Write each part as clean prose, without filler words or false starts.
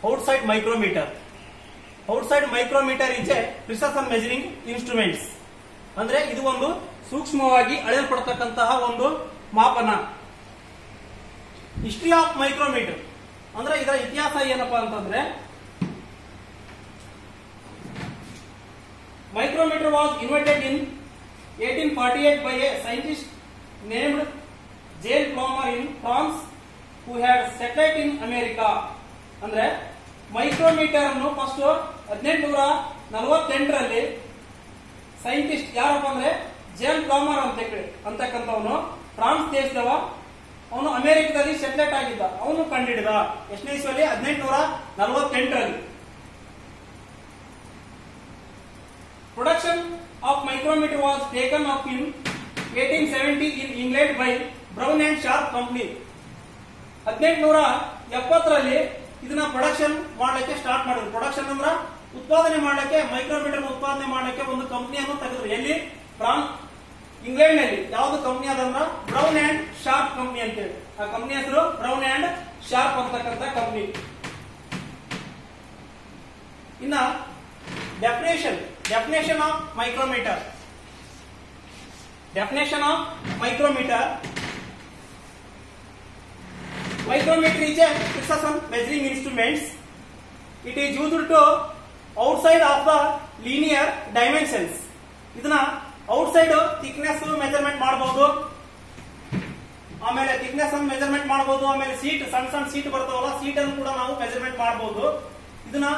outside micrometer. Outside micrometer is a precision measuring instruments. ಅಂದ್ರೆ ಇದು ಒಂದು ಸೂಕ್ಷ್ಮವಾಗಿ ಅಳೆಯಲ್ಪಡತಕ್ಕಂತಹ ಒಂದು ಮಾಪನ. ಹಿಸ್ಟ್ರಿ ಆಫ್ ಮೈಕ್ರೋಮೀಟರ್ ಅಂದ್ರೆ ಇದರ ಇತಿಹಾಸ ಏನಪ್ಪಾ ಅಂತಂದ್ರೆ, micrometer was invented in 1848 by a scientist named James Plummer in France who had settled in America. ಅಂದ್ರೆ ಮೈಕ್ರೋಮೀಟರ್ ಅನ್ನು ಫಸ್ಟ್ 1848ರಲ್ಲಿ ಸೈಂಟಿಸ್ಟ್ ಯಾರಪ್ಪ ಅಂದ್ರೆ ಜೇಮ್ಸ್ ಪ್ಲಮರ್ ಅಂತಕ್ಕಂಥವನು ಫ್ರಾನ್ಸ್ ದೇಶದವ, ಅವನು ಅಮೆರಿಕದಲ್ಲಿ ಸೆಟ್ಲೆಟ್ ಆಗಿದ್ದ, ಅವನು ಕಂಡುಹಿಡಿದ. ಎಷ್ಟನೇ ಇಸ್ವಿಯಲ್ಲಿ? 1848ರಲ್ಲಿ. Production of micrometer was taken up in 1870 in England by Brown and Sharp company. 1870ರಲ್ಲಿ ಇದನ್ನ ಪ್ರೊಡಕ್ಷನ್ ಮಾಡಲಿಕ್ಕೆ ಸ್ಟಾರ್ಟ್ ಮಾಡಿದ್ರು. ಪ್ರೊಡಕ್ಷನ್ ಅಂದ್ರ ಉತ್ಪಾದನೆ ಮಾಡಲಿಕ್ಕೆ, ಮೈಕ್ರೋಮೀಟರ್ ಉತ್ಪಾದನೆ ಮಾಡಲಿಕ್ಕೆ ಒಂದು ಕಂಪನಿಯನ್ನು ತೆಗೆದ್ರು. ಎಲ್ಲಿ? ಇಂಗ್ಲೆಂಡ್ ನಲ್ಲಿ. ಯಾವ್ದು ಕಂಪನಿ ಅದಂದ್ರ ಬ್ರೌನ್ ಅಂಡ್ ಶಾರ್ಪ್ ಕಂಪನಿ ಅಂತೇಳಿ. ಆ ಕಂಪನಿ ಹೆಸರು ಬ್ರೌನ್ ಅಂಡ್ ಶಾರ್ಪ್ ಅಂತಕ್ಕಂಥ ಕಂಪನಿ. ಇನ್ನ definition of micrometer. Definition of micrometer. Micrometer is a precision measuring instruments. It is used to outside of the linear dimensions. ಇದನ್ನ outside thickness measurement ಮಾಡಬಹುದು, ಆಮೇಲೆ thickness ಅನ್ನು measurement ಮಾಡಬಹುದು, ಆಮೇಲೆ seat ಸಣ್ಣ seat ಬರ್ತಾವಲ್ಲ, ಸೀಟ್ ಅನ್ನು ಕೂಡ ನಾವು ಮೆಜರ್ಮೆಂಟ್ ಮಾಡಬಹುದು. ಇದನ್ನ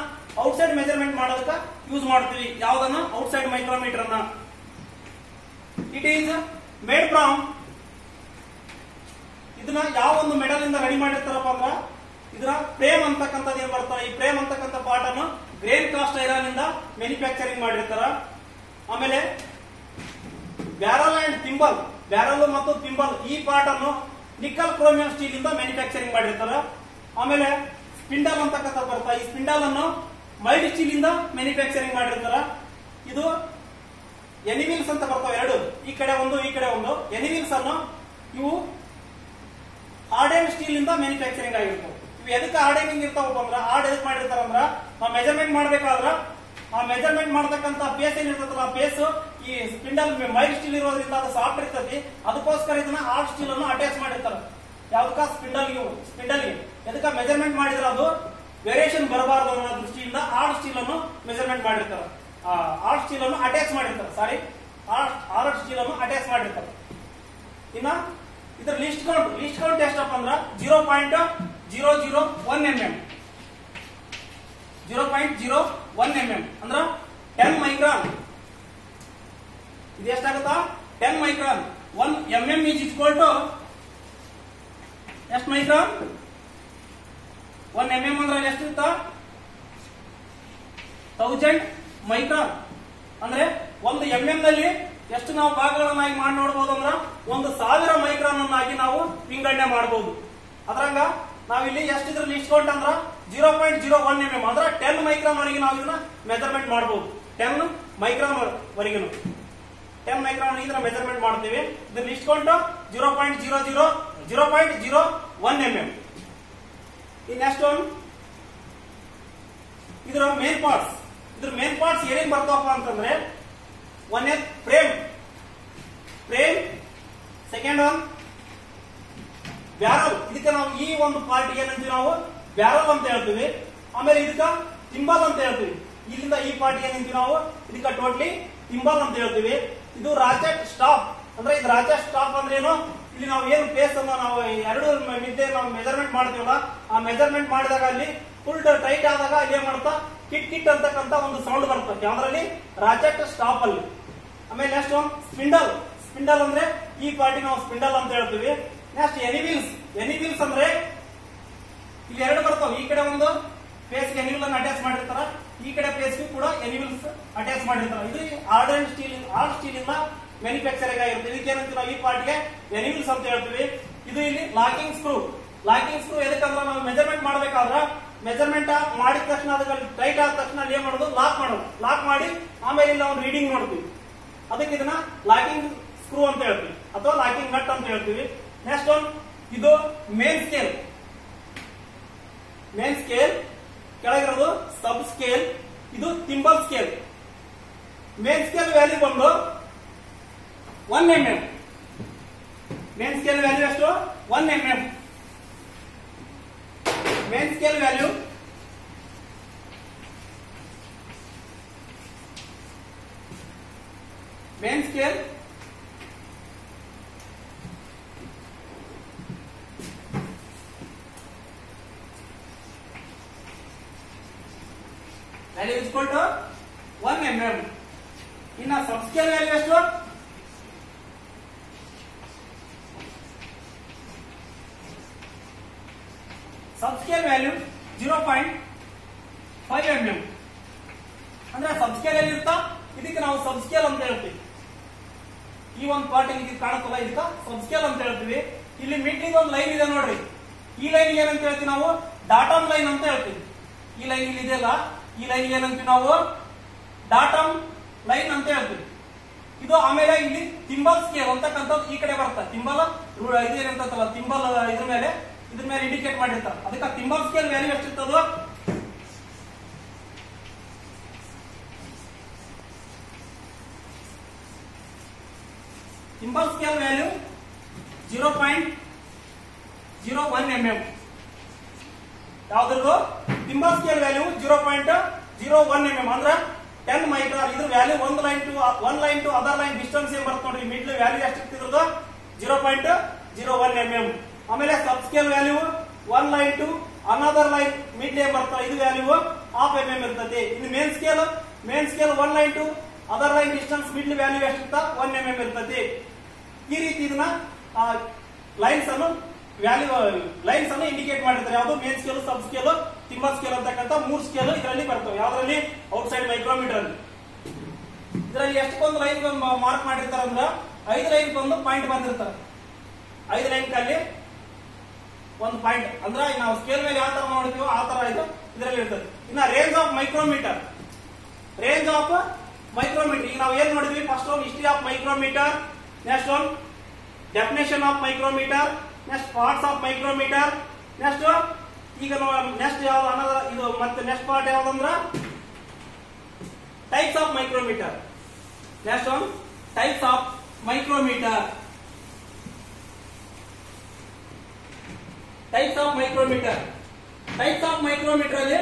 ಔಟ್ಸೈಡ್ ಮೆಜರ್ಮೆಂಟ್ ಮಾಡೋದಕ್ಕೆ ಯೂಸ್ ಮಾಡ್ತೀವಿ. ಯಾವ್ದನ್ನ? ಔಟ್ಸೈಡ್ ಮೈಕ್ರೋಮೀಟರ್ ಅನ್ನ. ಇಟ್ ಈಸ್ ಮೇಡ್ ಫ್ರಮ್, ಇದನ್ನ ಯಾವ ಒಂದು ಮೆಟಲ್ ಇಂದ ರೆಡಿ ಮಾಡಿರ್ತಾರಪ್ಪ ಅಂದ್ರ, ಇದರ ಫ್ರೇಮ್ ಅಂತಕ್ಕಂಥದ್ದು ಏನ್ ಬರ್ತಾರೆ, ಈ ಫ್ರೇಮ್ ಅಂತಕ್ಕಂಥ ಪಾರ್ಟ್ ಅನ್ನು ಗ್ರೇನ್ ಕಾಸ್ಟ್ ಐರನ್ ಇಂದ ಮ್ಯಾನುಫ್ಯಾಕ್ಚರಿಂಗ್ ಮಾಡಿರ್ತಾರ. ಆಮೇಲೆ ಬ್ಯಾರಲ್ ಅಂಡ್ ಥಿಂಬಲ್, ಬ್ಯಾರಲ್ ಮತ್ತು ಥಿಂಬಲ್ ಈ ಪಾರ್ಟ್ ಅನ್ನು ನಿಕಲ್ ಕ್ರೋಮಿಯಂ ಸ್ಟೀಲ್ ಇಂದ ಮ್ಯಾನುಫ್ಯಾಕ್ಚರಿಂಗ್ ಮಾಡಿರ್ತಾರ. ಆಮೇಲೆ ಸ್ಪಿಂಡಲ್ ಅಂತಕ್ಕಂಥ ಬರ್ತಾ, ಈ ಸ್ಪಿಂಡಲ್ ಅನ್ನು ಮೈಲ್ಡ್ ಸ್ಟೀಲ್ ಇಂದ ಮ್ಯಾನುಫ್ಯಾಕ್ಚರಿಂಗ್ ಮಾಡಿರ್ತಾರ. ಇದು ಎನಿವಿಲ್ಸ್ ಅಂತ ಬರ್ತಾವ, ಎರಡು, ಈ ಕಡೆ ಒಂದು ಈ ಕಡೆ ಒಂದು. ಎನಿವಿಲ್ಸ್ ಅನ್ನು ಇವು ಹಾರ್ಡ್ ಸ್ಟೀಲ್ ಇಂದ ಮ್ಯಾನುಫ್ಯಾಕ್ಚರಿಂಗ್ ಆಗಿರ್ತಾವ. ಇವು ಎದಕ್ಕೆ ಹಾರ್ಡನಿಂಗ್ ಇರ್ತಾವಪ್ಪ ಅಂದ್ರ, ಹಾರ್ಡ್ ಎದಕ್ಕೆ ಮಾಡಿರ್ತಾರಂದ್ರ, ನಾವು ಮೆಜರ್ಮೆಂಟ್ ಮಾಡ್ಬೇಕಾದ್ರ ಆ ಮೆಜರ್ಮೆಂಟ್ ಮಾಡತಕ್ಕಂತ ಪೇಸ್ ಏನಿರ್ತದಲ್ಲ, ಆ ಪೇಸ್ ಈ ಸ್ಪಿಂಡಲ್ ಮೈಲ್ಡ್ ಸ್ಟೀಲ್ ಇರೋದ್ರಿಂದ ಅದು ಸಾಫ್ಟ್ ಇರ್ತದೆ. ಅದಕ್ಕೋಸ್ಕರ ಇದನ್ನ ಹಾರ್ಡ್ ಸ್ಟೀಲ್ ಅನ್ನು ಅಟ್ಯಾಚ್ ಮಾಡಿರ್ತಾರೆ. ಯಾವ್ದಕ್ಕ? ಸ್ಪಿಂಡಲ್ ಎದಕ್ಕ ಮೆಜರ್ಮೆಂಟ್ ಮಾಡಿದ್ರೆ ಅದು ವೇರಿಯೇಷನ್ ಬರಬಾರದು ಅನ್ನೋ ದೃಷ್ಟಿಯಿಂದ ಹಾರ್ಡ್ ಸ್ಟೀಲ್ ಅನ್ನು ಮೆಜರ್ಮೆಂಟ್ ಮಾಡಿರ್ತಾರೆ. ಹಾರ್ಡ್ ಸ್ಟೀಲ್ ಅನ್ನು ಅಟ್ಯಾಚ್ ಮಾಡಿರ್ತಾರೆ. ಹಾರ್ಡ್ ಸ್ಟೀಲ್ ಅನ್ನು ಅಟ್ಯಾಚ್ ಮಾಡಿರ್ತಾರೆ. ಇನ್ನ ಇದರ ಲಿಸ್ಟ್ ಕೌಂಟ್ ಎಷ್ಟಪ್ಪ ಅಂದ್ರ 0.001 mm. 0.01 mm ಅಂದ್ರ 10 ಮೈಕ್ರಾನ್. ಇದು ಎಷ್ಟಾಗುತ್ತಾ? 10 micron. 1 mm is equal to ಎಷ್ಟು ಮೈಕ್ರಾನ್? 1 mm ಅಂದ್ರೆ ಎಷ್ಟಿರುತ್ತಾ? 1000 ಮೈಕ್ರಾನ್. ಅಂದ್ರೆ ಒಂದು mm ನಲ್ಲಿ ಎಷ್ಟು ನಾವು ಭಾಗಗಳನ್ನಾಗಿ ಮಾಡಿ ನೋಡಬಹುದು ಅಂದ್ರ 1000 ಮೈಕ್ರಾನ್ ಅನ್ನಾಗಿ ನಾವು ವಿಂಗಡಣೆ ಮಾಡಬಹುದು. ಅದ್ರಂಗ ನಾವಿಲ್ಲಿ ಎಷ್ಟಿದ್ರ ಲಿಸ್ಟ್ ಕೌಂಟ್ ಅಂದ್ರ 0.01 mm ಅಂದ್ರೆ 10 ಮೈಕ್ರಾನ್ ವರೆಗೆ ನಾವು ಇದನ್ನ ಮೆಜರ್ಮೆಂಟ್ ಮಾಡಬಹುದು. 10 ಮೈಕ್ರಾನ್ ವರೆಗೆ 10 ಮೈಕ್ರಾನ್ ಇದನ್ನ ಮೆಜರ್ಮೆಂಟ್ ಮಾಡ್ತೀವಿ. ಇದ್ರ ಲಿಸ್ಟ್ ಕೌಂಟ್ 0.01 mm. ಈ ನೆಕ್ಸ್ಟ್ ಒನ್ ಇದರ ಮೇನ್ ಪಾರ್ಟ್ಸ್ ಏನೇನ್ ಬರ್ತಾವಪ್ಪ ಅಂತಂದ್ರೆ, ಒಂದೇ ಫ್ರೇಮ್, ಸೆಕೆಂಡ್ ಒನ್ ಬ್ಯಾರಲ್. ಇದಕ್ಕೆ ನಾವು ಈ ಒಂದು ಪಾರ್ಟ್ ಏನಂತೀವಿ ನಾವು ಬ್ಯಾರಲ್ ಅಂತ ಹೇಳ್ತೀವಿ. ಆಮೇಲೆ ಇದಕ್ಕ ಥಿಂಬಲ್ ಅಂತ ಹೇಳ್ತೀವಿ. ಇಲ್ಲಿಂದ ಈ ಪಾರ್ಟ್ ಏನಂತೀವಿ ನಾವು ಇದಕ್ಕ ಟೋಟಲಿ ಥಿಂಬಲ್ ಅಂತ ಹೇಳ್ತೀವಿ. ಇದು ರಾಚೆಟ್ ಸ್ಟಾಪ್ ಅಂದ್ರೆ, ಇದು ರಾಚೆಟ್ ಸ್ಟಾಪ್ ಅಂದ್ರೆ ಏನು? ಇಲ್ಲಿ ನಾವು ಏನು ಪ್ಲೇಸ್ ಅನ್ನು ನಾವು ಎರಡು ಮಿದ್ದೆ ನಾವು ಮೆಜರ್ಮೆಂಟ್ ಮಾಡ್ತೀವಲ್ಲ, ಆ ಮೆಜರ್ಮೆಂಟ್ ಮಾಡಿದಾಗ ಅಲ್ಲಿ ಫುಲ್ ಟೈಟ್ ಆದಾಗ ಅಲ್ಲಿ ಏನ್ ಮಾಡ್ತಾ ಕಿಟ್ ಅಂತಕ್ಕಂತ ಒಂದು ಸೌಂಡ್ ಬರ್ತದೆ. ಯಾವ್ದ್ರಲ್ಲಿ? ರಾಚೆಟ್ ಸ್ಟಾಪ್ ಅಲ್ಲಿ. ಆಮೇಲೆ ನೆಕ್ಸ್ಟ್ ಒಂದು ಸ್ಪಿಂಡಲ್ ಅಂದ್ರೆ ಈ ಪಾರ್ಟಿ ನಾವು ಸ್ಪಿಂಡಲ್ ಅಂತ ಹೇಳ್ತೀವಿ. ನೆಕ್ಸ್ಟ್ ಎನಿವಿಲ್ಸ್ ಅಂದ್ರೆ ಇಲ್ಲಿ ಎರಡು ಬರ್ತಾವ. ಈ ಕಡೆ ಒಂದು ಪೇಸ್ ಎನಿವಿಲ್ ಅನ್ನು ಅಟ್ಯಾಚ್ ಮಾಡಿರ್ತಾರ, ಈ ಕಡೆ ಪೇಸ್ ಕೂಡ ಎನಿವಿಲ್ಸ್ ಅಟ್ಯಾಚ್ ಮಾಡಿರ್ತಾರ. ಇದು ಹಾರ್ಡ್ ಸ್ಟೀಲ್ ಇಂದ ಮ್ಯಾನುಫ್ಯಾಕ್ಚರಿಂಗ್ ಆಗಿರುತ್ತೆ. ಇದಕ್ಕೆ ಏನಂತೀವಿ ನಾವು ಈ ಪಾರ್ಟಿಗೆ ಎನಿವಿಲ್ಸ್ ಅಂತ ಹೇಳ್ತೀವಿ. ಇದು ಇಲ್ಲಿ ಲಾಕಿಂಗ್ ಸ್ಕ್ರೂ ಎದಕ್ಕಂದ್ರೆ ನಾವು ಮೆಜರ್ಮೆಂಟ್ ಮಾಡ್ಬೇಕಾದ್ರ ಮೆಜರ್ಮೆಂಟ್ ಮಾಡಿದ ತಕ್ಷಣ ಅದಕ್ಕೆ ಟೈಟ್ ಆದ ತಕ್ಷಣ ಅಲ್ಲಿ ಏನ್ ಮಾಡೋದು? ಲಾಕ್ ಮಾಡಿ ಆಮೇಲೆ ಇಲ್ಲಿ ನಾವು ರೀಡಿಂಗ್ ನೋಡ್ತೀವಿ. ಅದಕ್ಕೆ ಇದನ್ನ ಲಾಕಿಂಗ್ ಸ್ಕ್ರೂ ಅಂತ ಹೇಳ್ತೀವಿ ಅಥವಾ ಲಾಕಿಂಗ್ ನಟ್ ಅಂತ ಹೇಳ್ತೀವಿ. ನೆಕ್ಸ್ಟ್ ಒನ್ ಇದು ಮೇನ್ ಸ್ಕೇಲ್ ಕೆಳಗಿರೋದು ಸಬ್ ಸ್ಕೇಲ್, ಇದು thimble scale. Main scale value ಬಂದು 1 mm. ಮೇನ್ ಸ್ಕೇಲ್ ವ್ಯಾಲ್ಯೂ ಎಷ್ಟು? 1 mm. Main scale value main scale value is equal to 1 mm. ಇನ್ನ ಸಬ್ ಸ್ಕೇಲ್ ವ್ಯಾಲ್ಯೂ ಎಷ್ಟು? Sub scale value 0.5 mm. ಅಂದ್ರೆ ಸಬ್ scale ಎಲ್ಲಿ ಇರುತ್ತಾ ಇದಕ್ಕೆ ನಾವು ಸಬ್ ಸ್ಕೇಲ್ ಅಂತ ಹೇಳ್ತೀವಿ. ಈ ಒಂದು ಪಾರ್ಟ್ ಇಲ್ಲಿ ಕಾಣುತ್ತಲ್ಲ ಇದಕ್ಕೆ ಸಬ್ ಸ್ಕೇಲ್ ಅಂತ ಹೇಳ್ತೀವಿ. ಇಲ್ಲಿ ಮೀಟರಿಂಗ್ ಒಂದು ಲೈನ್ ಇದೆ ನೋಡ್ರಿ, ಈ ಲೈನ್ ಏನಂತ ಹೇಳ್ತೀವಿ ನಾವು? ಡಾಟಮ್ ಲೈನ್ ಅಂತ ಹೇಳ್ತೀವಿ. ಈ ಲೈನ್ ಇಲ್ಲಿ ಇದೆಯಲ್ಲ, ಈ ಲೈನ್ ಏನಂತೀವಿ ನಾವು? ಡಾಟಮ್ ಲೈನ್ ಅಂತ ಹೇಳ್ತೀವಿ. ಇದು ಆಮೇಲೆ ಇಲ್ಲಿ ಥಿಂಬಲ್ ಸ್ಕೇಲ್ ಅಂತಕ್ಕಂಥದ್ದು ಈ ಕಡೆ ಬರುತ್ತೆ. ಥಿಂಬಲ್ ಇದೇನಂತಲ್ಲ, ಥಿಂಬಲ್ ಇದ್ರ ಮೇಲೆ ಇಂಡಿಕೇಟ್ ಮಾಡಿರ್ತಾರೆ. ಅದಕ್ಕೆ ಥಿಂಬಲ್ ಸ್ಕೇಲ್ ವ್ಯಾಲ್ಯೂ ಎಷ್ಟಿರ್ತದ? Thimble scale value 0.01 mm. ಯಾವ್ದ್ರದ್ದು? ಥಿಂಬಲ್ ಸ್ಕೇಲ್ ವ್ಯಾಲ್ಯೂ 0.01 mm ಅಂದ್ರೆ 10 ಮೈಕ್ರಾನ್. ಇದ್ರ value one line to other line distance ಏನ್ ಬರುತ್ತೆ ನೋಡ್ರಿ, ಮಿಡ್ಲ್ ವ್ಯಾಲ್ಯೂ ಎಷ್ಟಿರ್ತಿದ್ರದು? 0.01 mm. ಆಮೇಲೆ sub scale value 1 line to another line mid ಏನ್ ಬರ್ತದೆ, ಇದು ವ್ಯಾಲ್ಯೂ 0.5 mm ಇರ್ತದೆ. ಇನ್ನು main scale 1 line to other line distance middle value ಎಷ್ಟಿರ್ತ? 1 mm ಇರ್ತದೆ. ಈ ರೀತಿ ಇದನ್ನ ಲೈನ್ಸ್ ಅನ್ನು ಇಂಡಿಕೇಟ್ ಮಾಡಿರ್ತಾರೆ. ಯಾವುದು? ಮೇನ್ ಸ್ಕೇಲ್, ಸಬ್ ಸ್ಕೇಲ್, ಥಿಂಬಲ್ ಸ್ಕೇಲ್ ಅಂತಕ್ಕಂಥ 3 ಸ್ಕೇಲ್ ಇದರಲ್ಲಿ ಬರ್ತವೆ. ಯಾವ್ದ್ರಲ್ಲಿ? ಔಟ್ಸೈಡ್ ಮೈಕ್ರೋಮೀಟರ್ ಅಲ್ಲಿ. ಇದರಲ್ಲಿ ಎಷ್ಟೊಂದು ಲೈನ್ ಮಾರ್ಕ್ ಮಾಡಿರ್ತಾರೆ ಅಂದ್ರೆ 5 ಲೈನ್ ಒಂದು ಪಾಯಿಂಟ್ ಬಂದಿರ್ತಾರೆ. 5 ಲೈನ್ ಅಲ್ಲಿ ಒಂದು ಪಾಯಿಂಟ್ ಅಂದ್ರೆ ನಾವು ಸ್ಕೇಲ್ ಮೇಲೆ ಯಾವ ತರ ನೋಡ್ತೀವೋ ಆ ತರ ಇದು ಇದರಲ್ಲಿ ಇರ್ತದೆ. ಇನ್ನ ರೇಂಜ್ ಆಫ್ ಮೈಕ್ರೋಮೀಟರ್. ಈಗ ನಾವು ಏನ್ ನೋಡಿದ್ವಿ? First one history of micrometer, next one definition of micrometer, next parts of micrometer, next ಈಗ ನೆಕ್ಸ್ಟ್ ಯಾವ್ದು ಅನ್ನೋದು ಇದು. ಮತ್ತೆ ನೆಕ್ಸ್ಟ್ ಪಾರ್ಟ್ ಯಾವ್ದಂದ್ರ types of micrometer. Next one types of micrometer. Types of micrometer ಅಲ್ಲಿ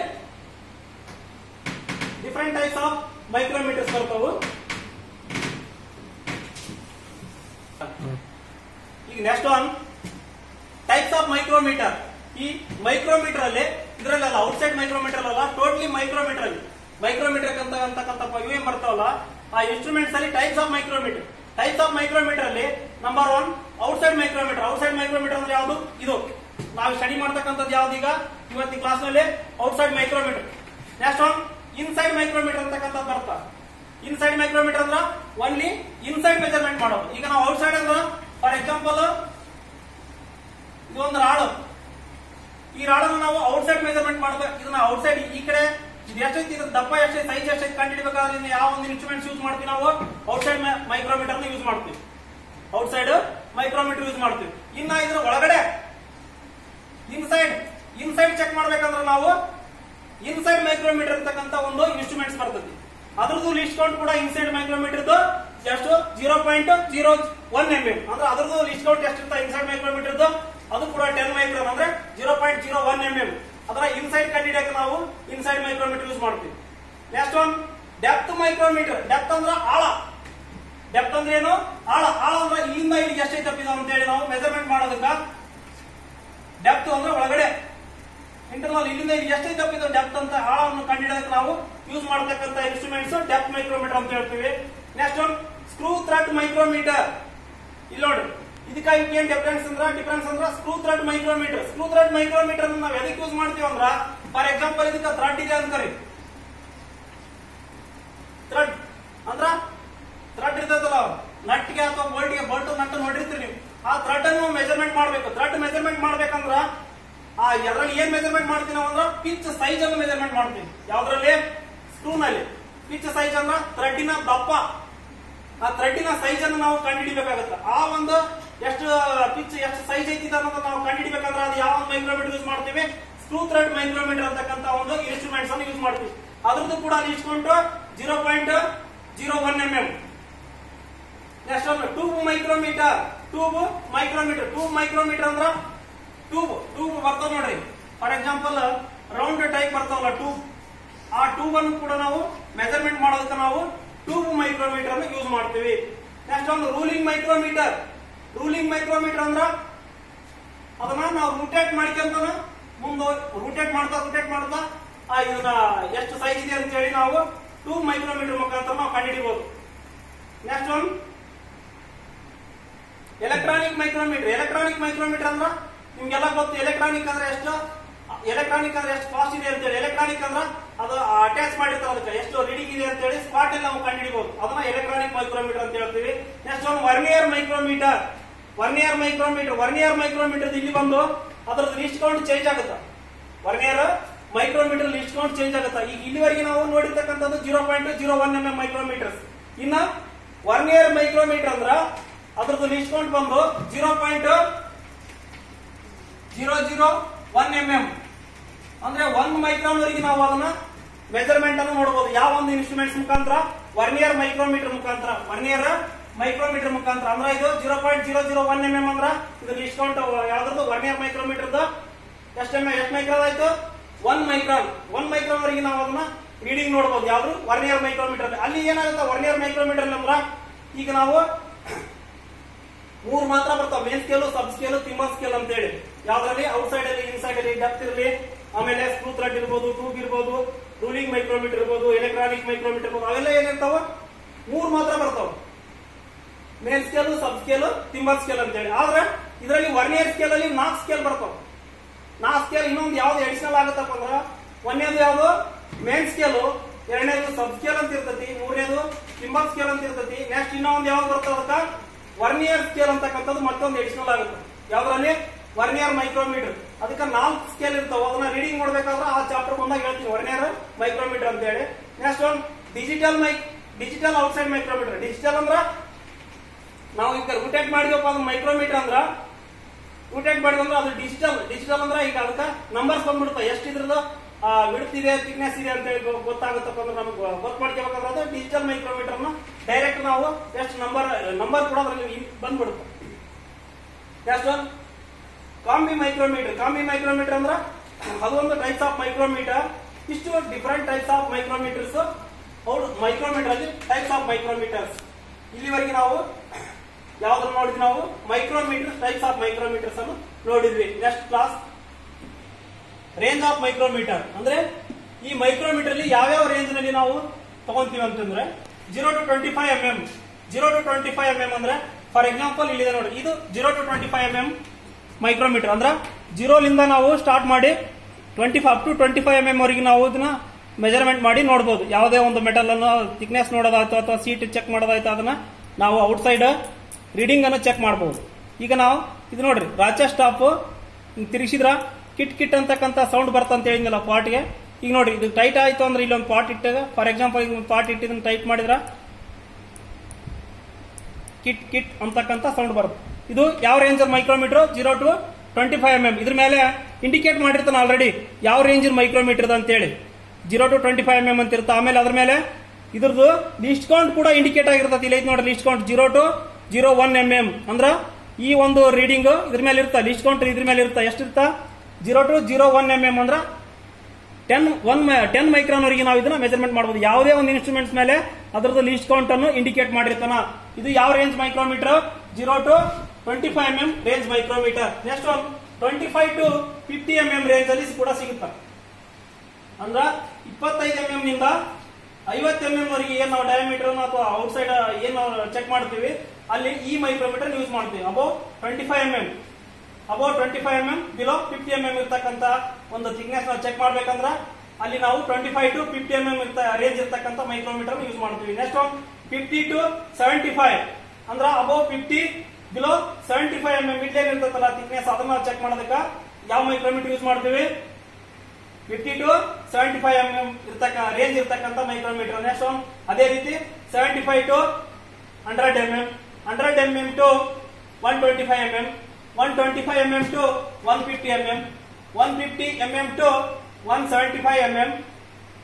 ಡಿಫರೆಂಟ್ ಟೈಪ್ಸ್ ಆಫ್ ಮೈಕ್ರೋಮೀಟರ್ಸ್ ಬರ್ತಾವು. ಈಗ next one types of micrometer. ಈ ಮೈಕ್ರೋಮೀಟರ್ ಅಲ್ಲಿ ಇದರಲ್ಲ ಔಟ್ಸೈಡ್ ಮೈಕ್ರೋಮೀಟರ್ ಅಲ್ಲ, ಟೋಟಲಿ ಮೈಕ್ರೋಮೀಟರ್ ಅಲ್ಲಿ ಅಂತಕ್ಕಂಥ ಇವೇನ್ ಬರ್ತಾವಲ್ಲ ಆ ಇನ್ಸ್ಟ್ರೂಮೆಂಟ್ಸ್ ಅಲ್ಲಿ ಟೈಪ್ಸ್ ಆಫ್ ಮೈಕ್ರೋಮೀಟರ್ ಅಲ್ಲಿ ನಂಬರ್ 1 ಔಟ್ಸೈಡ್ ಮೈಕ್ರೋಮೀಟರ್ ಅಂದ್ರೆ ಯಾವುದು? ಇದು ನಾವು ಸ್ಟಡಿ ಮಾಡ್ತಕ್ಕಂಥದ್ದು ಯಾವ್ದು ಈಗ ಇವತ್ತಿನ ಕ್ಲಾಸ್ ನಲ್ಲಿ? Outside micrometre. Next one inside micrometre ಅಂತಕ್ಕಂಥದ್ದು ಬರ್ತಾ. ಇನ್ಸೈಡ್ ಮೈಕ್ರೋಮೀಟರ್ ಅಂದ್ರೆ ಓನ್ಲಿ ಇನ್ಸೈಡ್ ಮೆಜರ್ಮೆಂಟ್ ಮಾಡೋದು. ಈಗ ನಾವು ಔಟ್ಸೈಡ್ ಅಂದ್ರೆ ಫಾರ್ ಎಕ್ಸಾಂಪಲ್ ಇದು ಒಂದು ರಾಡ್, ಈ ರಾಡನ್ನು ನಾವು ಔಟ್ಸೈಡ್ ಮೆಜರ್ಮೆಂಟ್ ಮಾಡಬೇಕು. ಇದನ್ನ ಔಟ್ಸೈಡ್ ಈ ಕಡೆ ಇದು ಎಷ್ಟೈತಿ, ಇದ್ರ ದಪ್ಪ ಎಷ್ಟೈತಿ, ಸೈಜ್ ಎಷ್ಟೈತಿ ಕಂಡುಹಿಡಬೇಕಾದ್ರೆ ಯಾವ ಒಂದು ಇನ್ಸ್ಟ್ರೂಮೆಂಟ್ಸ್ ಯೂಸ್ ಮಾಡ್ತೀವಿ ನಾವು? ಔಟ್ಸೈಡ್ ಮೈಕ್ರೋಮೀಟರ್ ಯೂಸ್ ಮಾಡ್ತೀವಿ. ಇನ್ನ ಇದ್ರ ಒಳಗಡೆ ಇನ್ಸೈಡ್ ಚೆಕ್ ಮಾಡ್ಬೇಕಂದ್ರೆ ನಾವು ಇನ್ಸೈಡ್ ಮೈಕ್ರೋಮೀಟರ್ ಅಂತಕ್ಕಂಥ ಒಂದು ಇನ್ಸ್ಟ್ರೂಮೆಂಟ್ಸ್ ಬರ್ತದೆ. ಅದ್ರದ್ದು ಲಿಸ್ಟ್ ಕೌಂಟ್ ಕೂಡ ಇನ್ಸೈಡ್ ಮೈಕ್ರೋಮೀಟರ್ ಎಷ್ಟು? 0.01 mm. ಅಂದ್ರೆ ಅದ್ರದ್ದು ಲಿಸ್ಟ್ ಕೌಂಟ್ ಎಷ್ಟಿರ್ತ ಇನ್ಸೈಡ್ ಮೈಕ್ರೋಮೀಟರ್ ಅದು ಕೂಡ 10 ಮೈಕ್ರೋನ್ ಅಂದ್ರೆ 0.01 mm. ಅದರ ಇನ್ಸೈಡ್ ಕಂಡಿಡಿಯಕ್ಕೆ ನಾವು ಇನ್ಸೈಡ್ ಮೈಕ್ರೋಮೀಟರ್ ಯೂಸ್ ಮಾಡ್ತೀವಿ. Next one depth micrometre. Depth ಅಂದ್ರೆ ಆಳ. ಡೆಪ್ತ್ ಅಂದ್ರೆ ಏನು? ಆಳ ಅಂದ್ರೆ ಇಲ್ಲಿಂದ ಇಲ್ಲಿಗೆ ಎಷ್ಟೈತೆ ತಪ್ಪಿದ ಅಂತ ಹೇಳಿ ನಾವು ಮೆಜರ್ಮೆಂಟ್ ಮಾಡೋದಕ್ಕ ಡೆಪ್ತ್ ಅಂದ್ರೆ ಒಳಗಡೆ ಇಂಟರ್ನಲ್ ಇಲ್ಲಿಂದ ಇಲ್ಲಿ ಎಷ್ಟೈತೆ ತಪ್ಪಿದ ಡೆಪ್ತ್ ಅಂತ ಆಳವನ್ನು ಕಂಡುಹಿಡಿಯೋದಕ್ಕೆ ನಾವು ಯೂಸ್ ಮಾಡತಕ್ಕಂಥ ಇನ್ಸ್ಟ್ರೂಮೆಂಟ್ಸ್ ಡೆಪ್ತ್ ಮೈಕ್ರೋಮೀಟರ್ ಅಂತ ಹೇಳ್ತೀವಿ. Next one screw thread micrometre. ಇಲ್ಲಿ ನೋಡಿ ಇದಕ್ಕಾಗಿ ಏನ್ ಡಿಫರೆನ್ಸ್ ಅಂದ್ರ ಸ್ಕ್ರೂ ಥ್ರೆಡ್ ಮೈಕ್ರೋಮೀಟರ್ ನಾವು ಎದಕ್ಕೆ ಯೂಸ್ ಮಾಡ್ತೀವಿ ಅಂದ್ರ ಫಾರ್ ಎಕ್ಸಾಂಪಲ್ ಇದಕ್ಕೆ ಥ್ರೆಡ್ ಇದೆ ಅಂತಾರೆ. ಥ್ರೆಡ್ ಅಂದ್ರ ಥ್ರೆಡ್ ಇರ್ತದಲ್ಲ ನಟ್ಗೆ ಅಥವಾ ಬೋಲ್ಟ್ ನಟ್ ನೋಡಿರ್ತೀರಿ ನೀವು. ಆ ಥ್ರೆಡ್ ಅನ್ನು ಮೆಜರ್ಮೆಂಟ್ ಮಾಡಬೇಕು. ಥ್ರೆಡ್ ಮೆಜರ್ಮೆಂಟ್ ಮಾಡ್ಬೇಕಂದ್ರ ಆ ಎದ್ರಲ್ಲಿ ಏನ್ ಮೆಜರ್ಮೆಂಟ್ ಮಾಡ್ತೀವಿ ನಾವು ಅಂದ್ರ ಪಿಚ್ ಸೈಜ್ ಅನ್ನು ಮೆಜರ್ಮೆಂಟ್ ಮಾಡ್ತೀವಿ. ಯಾವ್ದ್ರಲ್ಲಿ? ಸ್ಕ್ರೂ ನಲ್ಲಿ. ಪಿಚ್ ಸೈಜ್ ಅಂದ್ರ ಥ್ರೆಡ್ಡಿನ ದಪ್ಪ, ಆ ಥ್ರೆಡ್ಡಿನ ಸೈಜ್ ಅನ್ನು ನಾವು ಕಂಡುಹಿಡಿಬೇಕಾಗುತ್ತೆ. ಆ ಒಂದು ಎಷ್ಟು ಪಿಚ್ ಎಷ್ಟು ಸೈಜ್ ಐತಿ ಅನ್ನೋದನ್ನ ನಾವು ಕಂಡುಹಿಡಿಬೇಕಂದ್ರೆ ಅದು ಯಾವ ಒಂದು ಮೈಕ್ರೋಮೀಟರ್ ಯೂಸ್ ಮಾಡ್ತೀವಿ? ಸ್ಕ್ರೂ ಥ್ರೆಡ್ ಮೈಕ್ರೋಮೀಟರ್ ಅಂತಕ್ಕಂತ ಒಂದು ಇನ್ಸ್ಟ್ರೂಮೆಂಟ್ಸ್ ಅನ್ನು ಯೂಸ್ ಮಾಡ್ತೀವಿ. ಅದ್ರದ್ದು ಕೂಡ ಇಸ್ಕೊಂಡು 0.01 mm. ನೆಕ್ಸ್ಟ್ ಒಂದು ಟ್ಯೂಬ್ ಮೈಕ್ರೋಮೀಟರ್. ಟ್ಯೂಬ್ ಮೈಕ್ರೋಮೀಟರ್ ಅಂದ್ರ ಟ್ಯೂಬ್ ಬರ್ತಾವ ನೋಡ್ರಿ. ಫಾರ್ ಎಕ್ಸಾಂಪಲ್ ರೌಂಡ್ ಟೈಪ್ ಬರ್ತಾವಲ್ಲ ಟ್ಯೂಬ್, ಆ ಟ್ಯೂಬ್ ಅನ್ನು ಕೂಡ ನಾವು ಮೆಜರ್ಮೆಂಟ್ ಮಾಡೋದಕ್ಕೆ ನಾವು ಟ್ಯೂಬ್ ಮೈಕ್ರೋಮೀಟರ್ ಅನ್ನು ಯೂಸ್ ಮಾಡ್ತೀವಿ. ನೆಕ್ಸ್ಟ್ ಒಂದು ರೂಲಿಂಗ್ ಮೈಕ್ರೋಮೀಟರ್ ಅಂದ್ರ ಅದನ್ನ ನಾವು ರೋಟೇಟ್ ಮಾಡ್ಕೊಂತ ಮುಂದೆ ರೋಟೇಟ್ ಮಾಡ್ತಾ ಇದನ್ನ ಎಷ್ಟು ಸೈಜ್ ಇದೆ ಅಂತ ಹೇಳಿ ನಾವು ಟ್ಯೂಬ್ ಮೈಕ್ರೋಮೀಟರ್ ಮುಖಾಂತರ ನಾವು ಕಂಡುಹಿಡಿಯಬಹುದು. ನೆಕ್ಸ್ಟ್ ಒಂದು ಎಲೆಕ್ಟ್ರಾನಿಕ್ ಮೈಕ್ರೋಮೀಟರ್ ಅಂದ್ರ ನಿಮ್ಗೆಲ್ಲ ಗೊತ್ತು. ಎಲೆಕ್ಟ್ರಾನಿಕ್ ಅಂದ್ರೆ ಎಷ್ಟು ಫಾಸ್ಟ್ ಇದೆ ಅಂತ ಹೇಳಿ. ಎಲೆಕ್ಟ್ರಾನಿಕ್ ಅಂದ್ರ ಅದು ಅಟ್ಯಾಚ್ ಮಾಡಿರ್ತಾರೆ, ಅದಕ್ಕೆ ಎಷ್ಟು ರೀಡಿಂಗ್ ಇದೆ ಅಂತ ಹೇಳಿ ಸ್ಪಾಟ್ ಅಲ್ಲಿ ನಾವು ಕಂಡುಹಿಡಿಯಬಹುದು. ಅದನ್ನ ಎಲೆಕ್ಟ್ರಾನಿಕ್ ಮೈಕ್ರೋಮೀಟರ್ ಅಂತ ಹೇಳ್ತೀವಿ. ನೆಕ್ಸ್ಟ್ ಒಂದು ವರ್ನಿಯರ್ ಮೈಕ್ರೋಮೀಟರ್ ಇಲ್ಲಿ ಬಂದು ಅದ್ರದ್ದು ಲಿಸ್ಟ್ ಕೌಂಟ್ ಚೇಂಜ್ ಆಗುತ್ತೆ. Vernier micrometre list count change ಆಗುತ್ತೆ. ಈಗ ಇಲ್ಲಿವರೆಗೆ ನಾವು ನೋಡಿರ್ತಕ್ಕಂಥದ್ದು 0.01 mm ಮೈಕ್ರೋಮೀಟರ್ಸ್. ಇನ್ನ ವರ್ನಿಯರ್ ಮೈಕ್ರೋಮೀಟರ್ ಅಂದ್ರ ಅದ್ರದ್ದು ಲಿಸ್ಟ್ ಕೌಂಟ್ ಬಂದು 0.001 mm. ಅಂದ್ರೆ 1 ಮೈಕ್ರಾನ್ ವರೆಗೆ ನಾವು ಅದನ್ನ ಮೆಜರ್ಮೆಂಟ್ ಅನ್ನು ನೋಡಬಹುದು. ಯಾವ ಒಂದು ಇನ್ಸ್ಟ್ರೂಮೆಂಟ್ಸ್ ಮುಖಾಂತರ? ವರ್ನಿಯರ್ ಮೈಕ್ರೋಮೀಟರ್ ಮುಖಾಂತರ ಅಂದ್ರೆ ಇದು 0.001 mm ಅಂದ್ರ ಇದು ಲಿಸ್ಟ್ ಕೌಂಟ್ ಯಾವ್ದು ವರ್ನಿಯರ್ ಮೈಕ್ರೋಮೀಟರ್ ಎಷ್ಟು ಮೈಕ್ರಾನ್ ಆಯ್ತು? 1 ಮೈಕ್ರಾನ್ ವರೆಗೆ ನಾವು ಅದನ್ನ ರೀಡಿಂಗ್ ನೋಡಬಹುದು. ಯಾವ್ದು? Vernier micrometre. ಅಲ್ಲಿ ಏನಾಗುತ್ತೆ ವರ್ನಿಯರ್ ಮೈಕ್ರೋಮೀಟರ್ ಅಂದ್ರ ಈಗ ನಾವು 3 ಮಾತ್ರ ಬರ್ತಾವ: ಮೇನ್ ಸ್ಕೇಲ್, ಸಬ್ ಸ್ಕೇಲ್, ತಿಂಬರ್ ಸ್ಕೇಲ್ ಅಂತ ಹೇಳಿ. ಯಾವ್ದ್ರಲ್ಲಿ? ಔಟ್ಸೈಡ್ ಅಲ್ಲಿ, ಇನ್ಸೈಡ್ ಅಲ್ಲಿ, ಡೆಪ್ತ್ ಇರಲಿ, ಆಮೇಲೆ ಸ್ಕ್ರೂ ಥ್ರೆಡ್ ಇರ್ಬೋದು, ಟ್ಯೂಬ್ ಇರ್ಬೋದು, ರೂಲಿಂಗ್ ಮೈಕ್ರೋಮೀಟರ್ ಇರ್ಬೋದು, ಎಲೆಕ್ಟ್ರಾನಿಕ್ ಮೈಕ್ರೋಮೀಟರ್ ಇರ್ಬೋದು. ಅವೆಲ್ಲ ಏನಿರ್ತಾವ? 3 ಮಾತ್ರ ಬರ್ತಾವ: ಮೇನ್ ಸ್ಕೇಲ್, ಸಬ್ ಸ್ಕೇಲ್, ತಿಂಬರ್ ಸ್ಕೇಲ್ ಅಂತ ಹೇಳಿ. ಆದ್ರೆ ಇದರಲ್ಲಿ ವರ್ನಿಯರ್ ಸ್ಕೇಲ್ ಅಲ್ಲಿ 4 ಸ್ಕೇಲ್ ಬರ್ತಾವ. 4 ಸ್ಕೇಲ್ ಇನ್ನೊಂದು ಯಾವ್ದು ಅಡಿಷನಲ್ ಆಗುತ್ತಪ್ಪ ಅಂದ್ರ, ಒಂದೇದು ಯಾವ್ದು? ಮೇನ್ ಸ್ಕೇಲ್, ಎರಡನೇದು ಸಬ್ ಸ್ಕೇಲ್ ಅಂತ ಇರ್ತೈತಿ, ಮೂರನೇದು ತಿಂಬರ್ ಸ್ಕೇಲ್ ಅಂತ ಇರ್ತೈತಿ. ನೆಕ್ಸ್ಟ್ ಇನ್ನೊಂದು ಯಾವ್ದು ಬರ್ತದ? ಅದಕ್ಕ ವರ್ನಿಯರ್ ಸ್ಕೇಲ್ ಅಂತಕ್ಕಂಥದ್ದು ಮತ್ತೊಂದು ಅಡಿಷನಲ್ ಆಗುತ್ತೆ. ಯಾವ್ದ್ರಲ್ಲಿ? Vernier micrometre. ಅದಕ್ಕೆ 4 ಸ್ಕೇಲ್ ಇರ್ತಾವ. ಅದನ್ನ ರೀಡಿಂಗ್ ನೋಡ್ಬೇಕಾದ್ರೆ ಆ ಚಾಪ್ಟರ್ ಬಂದಾಗ ಹೇಳ್ತೀನಿ ವರ್ನಿಯರ್ ಮೈಕ್ರೋಮೀಟರ್ ಅಂತ ಹೇಳಿ. ನೆಕ್ಸ್ಟ್ ಒಂದು ಡಿಜಿಟಲ್ ಔಟ್ಸೈಡ್ ಮೈಕ್ರೋಮೀಟರ್. ಡಿಜಿಟಲ್ ಅಂದ್ರ ನಾವು ಈಗ ರೋಟೇಟ್ ಮಾಡಿದಪ್ಪ ಅದು ಮೈಕ್ರೋಮೀಟರ್ ಅಂದ್ರ ಅದು ಡಿಜಿಟಲ್ ಅಂದ್ರ ಈಗ ಅದಕ್ಕೆ ನಂಬರ್ಸ್ ಬಂದ್ಬಿಡ್ತಾವ. ಎಷ್ಟು ಇದ್ರದ್ದು ವಿಡ್ತ್ ಇದೆ, ಥಿಕ್ನೆಸ್ ಇದೆ ಅಂತ ಹೇಳಿ ಗೊತ್ತಾಗುತ್ತಪ್ಪ ಅಂದ್ರೆ ನಮ್ಗೆ ಗೊತ್ತು ಮಾಡ್ಕೋಬೇಕಾದ್ರೆ ಅದು ಡಿಜಿಟಲ್ ಮೈಕ್ರೋಮೀಟರ್ ನ ಡೈರೆಕ್ಟ್ ನಾವು ಎಷ್ಟು ನಂಬರ್ ಕೂಡ ಅದ್ರಲ್ಲಿ ಬಂದ್ಬಿಡುತ್ತೆ. ನೆಕ್ಸ್ಟ್ ಒಂದು ಕಾಂಬಿ ಮೈಕ್ರೋಮೀಟರ್ ಅಂದ್ರ ಅದೊಂದು ಟೈಪ್ಸ್ ಆಫ್ ಮೈಕ್ರೋಮೀಟರ್. ಇಷ್ಟು ಡಿಫರೆಂಟ್ ಟೈಪ್ಸ್ ಆಫ್ ಮೈಕ್ರೋಮೀಟರ್ಸ್. ಮೈಕ್ರೋಮೀಟರ್ ಅಲ್ಲಿ ಟೈಪ್ಸ್ ಆಫ್ ಮೈಕ್ರೋಮೀಟರ್ಸ್. ಇಲ್ಲಿವರೆಗೆ ನಾವು ಯಾವ್ದನ್ನು ನೋಡಿದ್ವಿ? ನಾವು ಮೈಕ್ರೋಮೀಟರ್, ಟೈಪ್ಸ್ ಆಫ್ ಮೈಕ್ರೋಮೀಟರ್ಸ್ ಅನ್ನು ನೋಡಿದ್ವಿ. Next class range of micrometre. ಅಂದ್ರೆ ಈ ಮೈಕ್ರೋಮೀಟರ್ ಅಲ್ಲಿ ಯಾವ್ಯಾವ ರೇಂಜ್ ನಲ್ಲಿ ನಾವು ತಗೊಂತೀವಿ ಅಂತಂದ್ರೆ 0 to 25 mm. 0 to 25 mm ಅಂದ್ರೆ ಫಾರ್ ಎಕ್ಸಾಂಪಲ್ ಇಲ್ಲಿದೆ ನೋಡಿ, ಇದು 0 to 25 mm ಮೈಕ್ರೋಮೀಟರ್. ಅಂದ್ರೆ 0 ಲಿಂದ ನಾವು ಸ್ಟಾರ್ಟ್ ಮಾಡಿ 25 mm ವರೆಗೆ ನಾವು ಇದನ್ನ ಮೆಜರ್ಮೆಂಟ್ ಮಾಡಿ ನೋಡಬಹುದು. ಯಾವುದೇ ಒಂದು ಮೆಟಲ್ ಅನ್ನು ಥಿಕ್ನೆಸ್ ನೋಡೋದಾಯ್ತು ಅಥವಾ ಸೀಟ್ ಚೆಕ್ ಮಾಡೋದಾಯ್ತು, ಅದನ್ನ ನಾವು ಔಟ್ಸೈಡ್ ರೀಡಿಂಗ್ ಅನ್ನು ಚೆಕ್ ಮಾಡಬಹುದು. ಈಗ ನಾವು ಇದು ನೋಡ್ರಿ, ರಾಚಾ ಸ್ಟಾಪ್ ತಿರುಗಿಸಿದ್ರ ಕಿಟ್ ಅಂತಕ್ಕಂಥ ಸೌಂಡ್ ಬರ್ತಂತ ಹೇಳಿದ್ನಲ್ಲ ಪಾಟ್ಗೆ. ಈಗ ನೋಡ್ರಿ, ಇದು ಟೈಟ್ ಆಯ್ತು ಅಂದ್ರೆ ಇಲ್ಲೊಂದು ಪಾಟ್ ಇಟ್ಟಾಗ, ಫಾರ್ ಎಕ್ಸಾಂಪಲ್ ಈಗ ಒಂದು ಪಾಟ್ ಇಟ್ಟಿದ್ದನ್ನು ಟೈಟ್ ಮಾಡಿದ್ರ ಕಿಟ್ ಅಂತಕ್ಕಂಥ ಸೌಂಡ್ ಬರುತ್ತೆ. ಇದು ಯಾವ ರೇಂಜ್ ಮೈಕ್ರೋಮೀಟರ್? 0 to 25 mm. ಇದ್ರ ಮೇಲೆ ಇಂಡಿಕೇಟ್ ಮಾಡಿರ್ತಾನೆ ಆಲ್ರೆಡಿ ಯಾವ ರೇಂಜ್ ಮೈಕ್ರೋಮೀಟರ್ ಅಂತ ಹೇಳಿ. 0 to 25 mm ಅಂತ ಇರುತ್ತೆ. ಆಮೇಲೆ ಅದ್ರ ಮೇಲೆ ಇದ್ರದ್ದು ಲಿಸ್ಟ್ ಕೌಂಟ್ ಕೂಡ ಇಂಡಿಕೇಟ್ ಆಗಿರ್ತದೆ. ಇಲ್ಲ ನೋಡಿ, ಲಿಸ್ಟ್ ಕೌಂಟ್ 0 to 01 mm ಅಂದ್ರ ಈ ಒಂದು ರೀಡಿಂಗ್ ಇದ್ರ ಮೇಲೆ ಇರ್ತಾ, ಲಿಸ್ಟ್ ಕೌಂಟ್ ಇದ್ರ ಮೇಲೆ ಇರ್ತಾ. ಎಷ್ಟಿರ್ತಾ? 0 to 01 mm ಅಂದ್ರ 10 ಮೈಕ್ರಾನ್ ವರೆಗೆ ನಾವು ಇದನ್ನ ಮೆಜರ್ಮೆಂಟ್ ಮಾಡಬಹುದು. ಯಾವುದೇ ಒಂದು ಇನ್ಸ್ಟ್ರೂಮೆಂಟ್ಸ್ ಮೇಲೆ ಅದರದ್ದು ಲಿಸ್ಟ್ ಕೌಂಟ್ ಅನ್ನು ಇಂಡಿಕೇಟ್ ಮಾಡಿರ್ತಾನ. ಇದು ಯಾವ range micrometre? 0 to 25 mm range micrometre. Next 25 to 50 mm range ಅಲ್ಲಿ ಕೂಡ ಸಿಗುತ್ತೆ. ಅಂದ್ರ 25 mm ನಿಂದ 50 mm ವರೆಗೆ ಏನ್ ನಾವು ಡಯಾಮೀಟರ್ ಅಥವಾ ಔಟ್ಸೈಡ್ ಏನ್ ನಾವು ಚೆಕ್ ಮಾಡ್ತೀವಿ, ಅಲ್ಲಿ ಈ ಮೈಕ್ರೋಮೀಟರ್ ಯೂಸ್ ಮಾಡ್ತೀವಿ. ಅಬೌವ್ 25 mm, ಬಿಲೋ 50 mm ಇರ್ತಕ್ಕಂಥ ಒಂದು ಥಿಕ್ನೆಸ್ ನಾವು ಚೆಕ್ ಮಾಡ್ಬೇಕಂದ್ರ ಅಲ್ಲಿ ನಾವು 25 to 50 mm ರೇಂಜ್ ಇರ್ತಕ್ಕಂಥ ಮೈಕ್ರೋಮೀಟರ್ ಯೂಸ್ ಮಾಡ್ತೀವಿ. ನೆಕ್ಸ್ಟ್ 50 to 75 ಅಂದ್ರ above 50, below 75 mm mid line ಇರ್ತಕ್ಕಲ್ಲ ಥಿಕ್ನೆಸ್, ಅದನ್ನ ಚೆಕ್ ಮಾಡೋದಕ್ಕೆ ಯಾವ ಮೈಕ್ರೋಮೀಟರ್ ಯೂಸ್ ಮಾಡ್ತೀವಿ? 50 to 75 mm ರೇಂಜ್ ಇರ್ತಕ್ಕಂಥ ಮೈಕ್ರೋಮೀಟರ್. ನೆಕ್ಸ್ಟ್ ಅದೇ ರೀತಿ 75 to 100 mm, 100 mm to 125 mm, 125 mm to 150 mm, 150 mm to 175 mm,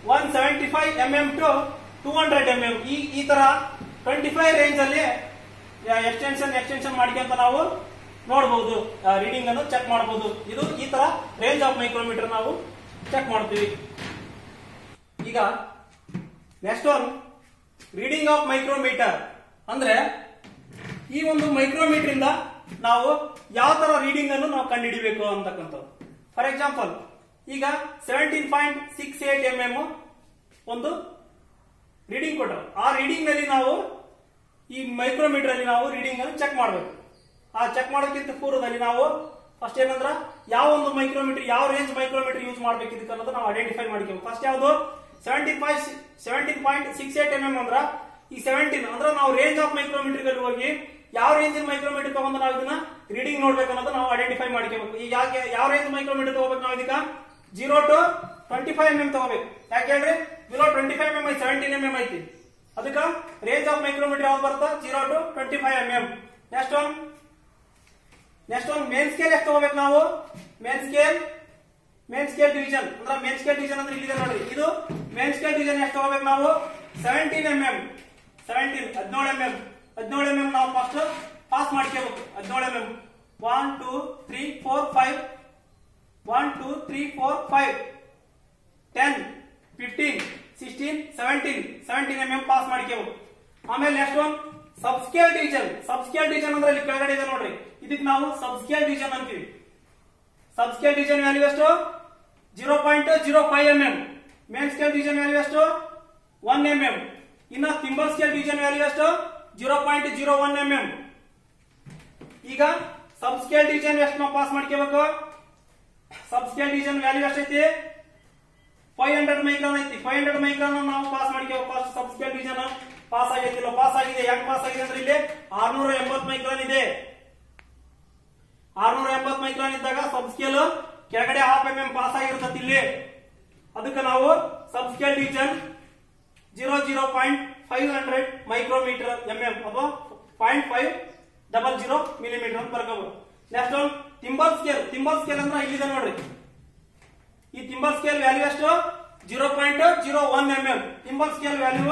175 mm to 200 mm. ಈ ತರ 25 ರೇಂಜ್ ಅಲ್ಲಿ ಎಕ್ಸ್ಟೆನ್ಷನ್ ಮಾಡ್ಕೊಂತ ನಾವು ನೋಡಬಹುದು, ರೀಡಿಂಗ್ ಅನ್ನು ಚೆಕ್ ಮಾಡಬಹುದು. ಇದು ಈ ತರ ರೇಂಜ್ ಆಫ್ ಮೈಕ್ರೋಮೀಟರ್ ನಾವು ಚೆಕ್ ಮಾಡ್ತೀವಿ. ಈಗ next one reading of micrometre ಅಂದ್ರೆ ಈ ಒಂದು ಮೈಕ್ರೋಮೀಟರ್ ಇಂದ ನಾವು ಯಾವ ತರ ರೀಡಿಂಗ್ ಅನ್ನು ನಾವು ಕಂಡುಹಿಡಿಬೇಕು ಅಂತಕ್ಕಂಥದ್ದು. ಫಾರ್ ಎಕ್ಸಾಂಪಲ್ ಈಗ 17.68 mm ಒಂದು ರೀಡಿಂಗ್ ಕೊಟ್ಟರು. ಆ ರೀಡಿಂಗ್ ನಲ್ಲಿ ನಾವು ಈ ಮೈಕ್ರೋಮೀಟರ್ ಅಲ್ಲಿ ನಾವು ರೀಡಿಂಗ್ ಅನ್ನು ಚೆಕ್ ಮಾಡಬೇಕು. ಆ ಚೆಕ್ ಮಾಡೋದಕ್ಕಿಂತ ಪೂರ್ವದಲ್ಲಿ ನಾವು ಫಸ್ಟ್ ಏನಂದ್ರ ಯಾವ ಒಂದು ಮೈಕ್ರೋಮೀಟರ್, ಯಾವ ರೇಂಜ್ ಮೈಕ್ರೋಮೀಟರ್ ಯೂಸ್ ಮಾಡ್ಬೇಕು ಇದಕ್ಕೆ ಅನ್ನೋದು ನಾವು ಐಡೆಂಟಿಫೈ ಮಾಡ್ಕೋಬೇಕು. ಫಸ್ಟ್ ಯಾವುದು 17.68 mm ಅಂದ್ರ ಈ 17 ಅಂದ್ರೆ ನಾವು ರೇಂಜ್ ಆಫ್ ಮೈಕ್ರೋಮೀಟರ್ ನಲ್ಲಿ ಹೋಗಿ ಯಾವ ರೇಂಜ್ ಮೈಕ್ರೋಮೀಟರ್ ತಗೊಂಡು ನಾವು ಇದನ್ನ ರೀಡಿಂಗ್ ನೋಡ್ಬೇಕು ಅನ್ನೋದು ನಾವು ಐಡೆಂಟಿಫೈ ಮಾಡ್ಕೋಬೇಕು. ಈಗ ಯಾವ ರೇಂಜ್ ಮೈಕ್ರೋಮೀಟರ್ ತಗೋಬೇಕು ನಾವು ಇದಕ್ಕ 0 to 25 mm ತಗೋಬೇಕು. ಯಾಕೆ ಹೇಳ್ರಿ ಬಿಲೋ 25 mm 17 mm ಐತಿ, ಅದಕ್ಕ ರೇಂಜ್ ಆಫ್ ಮೈಕ್ರೋಮೀಟರ್ ಯಾವ್ದು ಬರುತ್ತಾ 0 to 25 mm. Next one main scale ಎಷ್ಟು ತಗೋಬೇಕು ನಾವು, ಮೇನ್ ಸ್ಕೇಲ್ ಡಿವಿಷನ್ ಅಂದ್ರೆ ಮೇನ್ ಸ್ಕೇಲ್ ಡಿವಿಷನ್ ಅಂದ್ರೆ ಇಲ್ಲಿದೆ ನೋಡ್ರಿ, ಇದು ಮೇನ್ ಸ್ಕೇಲ್ ಡಿವಿಷನ್ ಎಷ್ಟು ತಗೋಬೇಕು ನಾವು 17 mm 17 mm ನಾವು ಫಸ್ಟ್ ಪಾಸ್ ಮಾಡ್ಕೋಬೇಕು. 17 mm 1 2 3 4 5 1 2 3 4 5 10 15 16 17 mm ಪಾಸ್ ಮಾಡ್ಕೋಬೇಕು. ಆಮೇಲೆ next one sub scale division ಅಂದ್ರೆ ಇಲ್ಲಿ ಕೆಳಗಡೆ ಇದೆ ನೋಡ್ರಿ, ಇದಕ್ಕೆ ನಾವು ಸಬ್ ಸ್ಕೇಲ್ ಡಿವಿಷನ್ ಅಂತೀವಿ. ಸಬ್ ಸ್ಕೇಲ್ ಡಿವಿಷನ್ ವ್ಯಾಲ್ಯೂ ಎಷ್ಟು 0.05 mm, main scale division value ಎಷ್ಟು 1 mm, ಇನ್ನ ಥಿಂಬಲ್ ಸ್ಕೇಲ್ ಡಿವಿಷನ್ ವ್ಯಾಲ್ಯೂ ಎಷ್ಟು 0.01 mm. ಈಗ ಸಬ್ ಸ್ಕೇಲ್ ಡಿವಿಷನ್ ಎಷ್ಟು ನಾವು ಪಾಸ್ ಮಾಡ್ಕೋಬೇಕು, ಸಬ್ ಸ್ಕೇಲ್ ಡಿವಿಷನ್ ವ್ಯಾಲ್ಯೂ ಎಷ್ಟೈತಿ 500 ಮೈಕ್ರಾನ್ ಐತಿ. 500 ಮೈಕ್ರಾನ್ ನಾವು ಪಾಸ್ ಮಾಡ್ಕೋಬೇಕು. ಫಸ್ಟ್ ಸಬ್ ಸ್ಕೇಲ್ ಡಿವಿಷನ್ ಪಾಸ್ ಆಗೈತಿಲ್ಲ, ಪಾಸ್ ಆಗಿದೆ. ಹೆಂಗ್ ಪಾಸ್ ಆಗಿದೆ ಅಂದ್ರೆ ಇಲ್ಲಿ 680 ಮೈಕ್ರಾನ್ ಇದೆ. 680 ಮೈಕ್ರಾನ್ ಇದ್ದಾಗ ಸಬ್ ಸ್ಕೇಲ್ ಕೆಳಗಡೆ ಹಾಫ್ mm ಪಾಸ್ ಆಗಿರ್ತದೆ ಇಲ್ಲಿ. ಅದಕ್ಕೆ ನಾವು ಸಬ್ ಸ್ಕೇಲ್ ಡಿವಿಷನ್ 0.500 ಮೈಕ್ರೋಮೀಟರ್ mm ಅಥವಾ 0.500 ಮಿಲಿಮೀಟರ್ ಅಂತ ಬರ್ಕೋಬಹುದು. ನೆಕ್ಸ್ಟ್ ಒನ್ ಥಿಂಬಲ್ ಸ್ಕೇಲ್ ಅಂದ್ರೆ ಇಲ್ಲಿದೆ ನೋಡ್ರಿ, ಈ ಥಿಂಬಲ್ ಸ್ಕೇಲ್ ವ್ಯಾಲ್ಯೂ ಎಷ್ಟು 0.01 mm. Thimble scale value